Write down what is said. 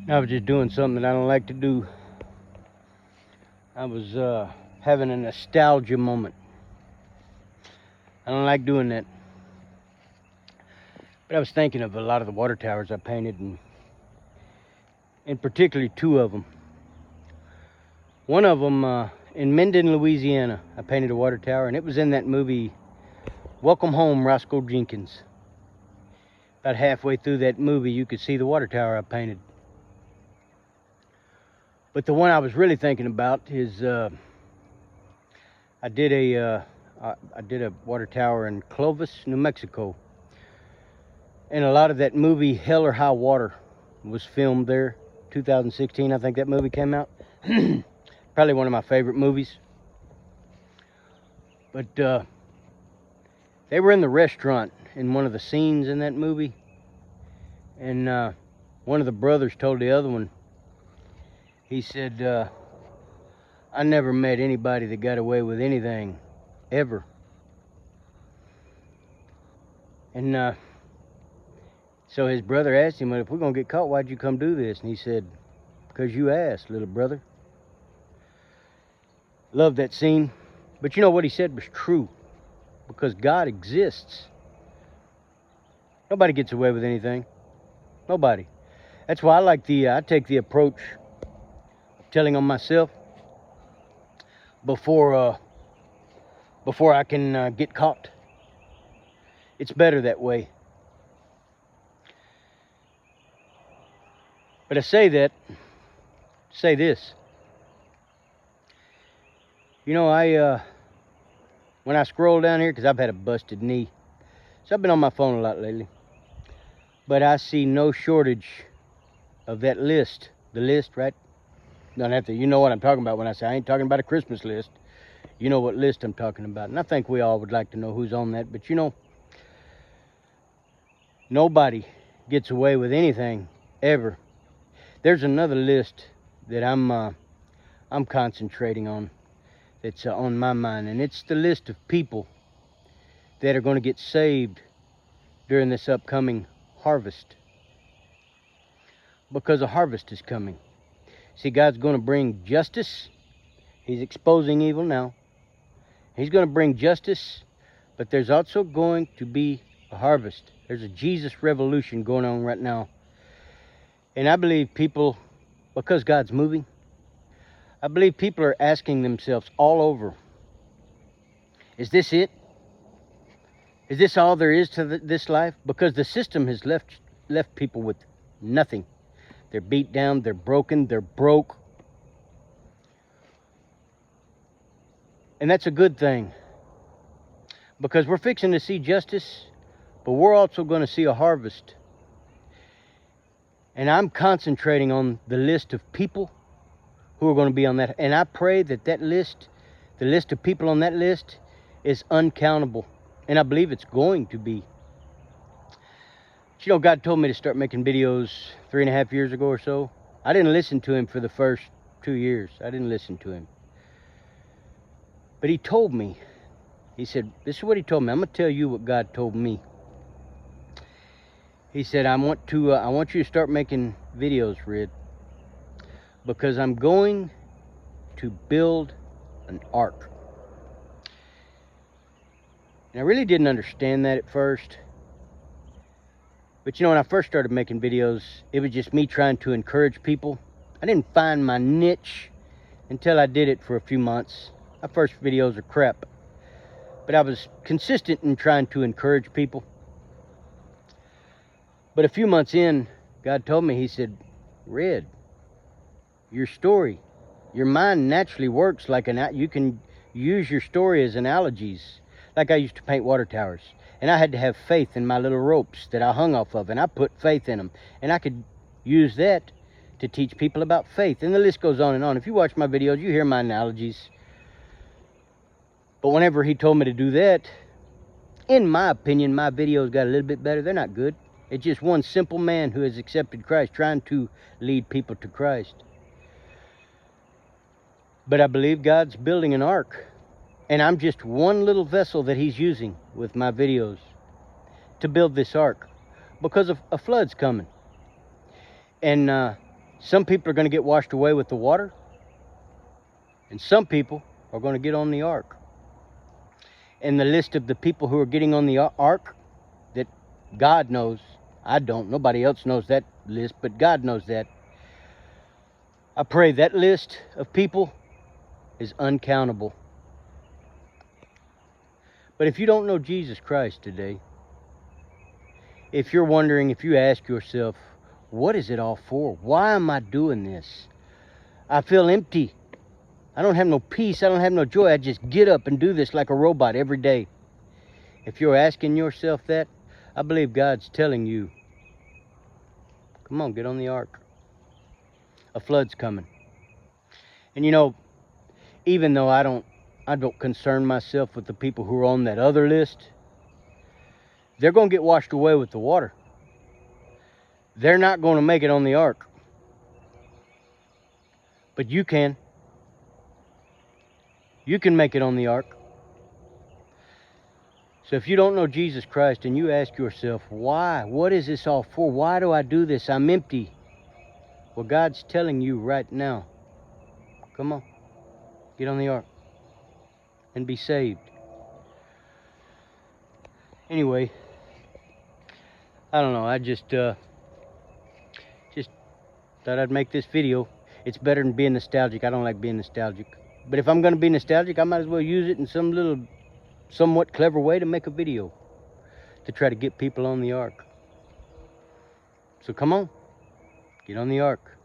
I was just doing something that I don't like to do. I was having a nostalgia moment. I don't like doing that. But I was thinking of a lot of the water towers I painted, and particularly two of them. One of them in Minden, Louisiana, I painted a water tower, and it was in that movie, Welcome Home, Roscoe Jenkins. About halfway through that movie, you could see the water tower I painted. But the one I was really thinking about is I did a water tower in Clovis, New Mexico, and a lot of that movie Hell or High Water was filmed there. 2016, I think that movie came out. Probably one of my favorite movies. But they were in the restaurant in one of the scenes in that movie, and one of the brothers told the other one, he said, I never met anybody that got away with anything, ever. And so his brother asked him, well, if we're going to get caught, why'd you come do this? And he said, because you asked, little brother. Loved that scene. But you know what he said was true. Because God exists. Nobody gets away with anything. Nobody. That's why I take the approach of telling on myself before I can get caught. It's better that way. But I say this. You know, when I scroll down here, because I've had a busted knee, so I've been on my phone a lot lately, but I see no shortage of that list. The list, right? Don't have to, you know what I'm talking about when I say I ain't talking about a Christmas list. You know what list I'm talking about. And I think we all would like to know who's on that. But you know, nobody gets away with anything, ever. There's another list that I'm concentrating on. It's on my mind, and it's the list of people that are going to get saved during this upcoming harvest, because a harvest is coming. See, God's going to bring justice. He's exposing evil now. He's going to bring justice, but there's also going to be a harvest. There's a Jesus revolution going on right now, and I believe people, because God's moving, I believe people are asking themselves all over, is this it? Is this all there is to this life? Because the system has left people with nothing. They're beat down, they're broken, they're broke. And that's a good thing. Because we're fixing to see justice, but we're also going to see a harvest. And I'm concentrating on the list of people who are going to be on that. And I pray that that list, the list of people on that list, is uncountable. And I believe it's going to be. But you know, God told me to start making videos 3.5 years ago or so. I didn't listen to him for the first 2 years. I didn't listen to him. But he told me, he said, this is what he told me. I'm going to tell you what God told me. He said, I want you to start making videos, Red, because I'm going to build an ark. And I really didn't understand that at first. But you know, when I first started making videos, it was just me trying to encourage people. I didn't find my niche until I did it for a few months. My first videos are crap. But I was consistent in trying to encourage people. But a few months in, God told me, he said, Red, your story, your mind naturally works like you can use your story as analogies. Like I used to paint water towers, and I had to have faith in my little ropes that I hung off of, and I put faith in them, and I could use that to teach people about faith, and the list goes on and on. If you watch my videos, you hear my analogies. But whenever he told me to do that, in my opinion, my videos got a little bit better. They're not good. It's just one simple man who has accepted Christ trying to lead people to Christ. But I believe God's building an ark. And I'm just one little vessel that he's using with my videos to build this ark. Because a flood's coming. And Some people are going to get washed away with the water, and some people are going to get on the ark. And the list of the people who are getting on the ark, that God knows, I don't, nobody else knows that list, but God knows that. I pray that list of people is uncountable. But if you don't know Jesus Christ today, if you're wondering, if you ask yourself, what is it all for? Why am I doing this? I feel empty. I don't have no peace. I don't have no joy. I just get up and do this like a robot every day. If you're asking yourself that, I believe God's telling you, come on, get on the ark. A flood's coming. And you know, even though I don't concern myself with the people who are on that other list, they're going to get washed away with the water. They're not going to make it on the ark. But you can. You can make it on the ark. So if you don't know Jesus Christ and you ask yourself, why? What is this all for? Why do I do this? I'm empty. Well, God's telling you right now, come on, get on the ark and be saved. Anyway, I don't know. I just thought I'd make this video. It's better than being nostalgic. I don't like being nostalgic. But if I'm going to be nostalgic, I might as well use it in some little, somewhat clever way to make a video to try to get people on the ark. So come on, get on the ark.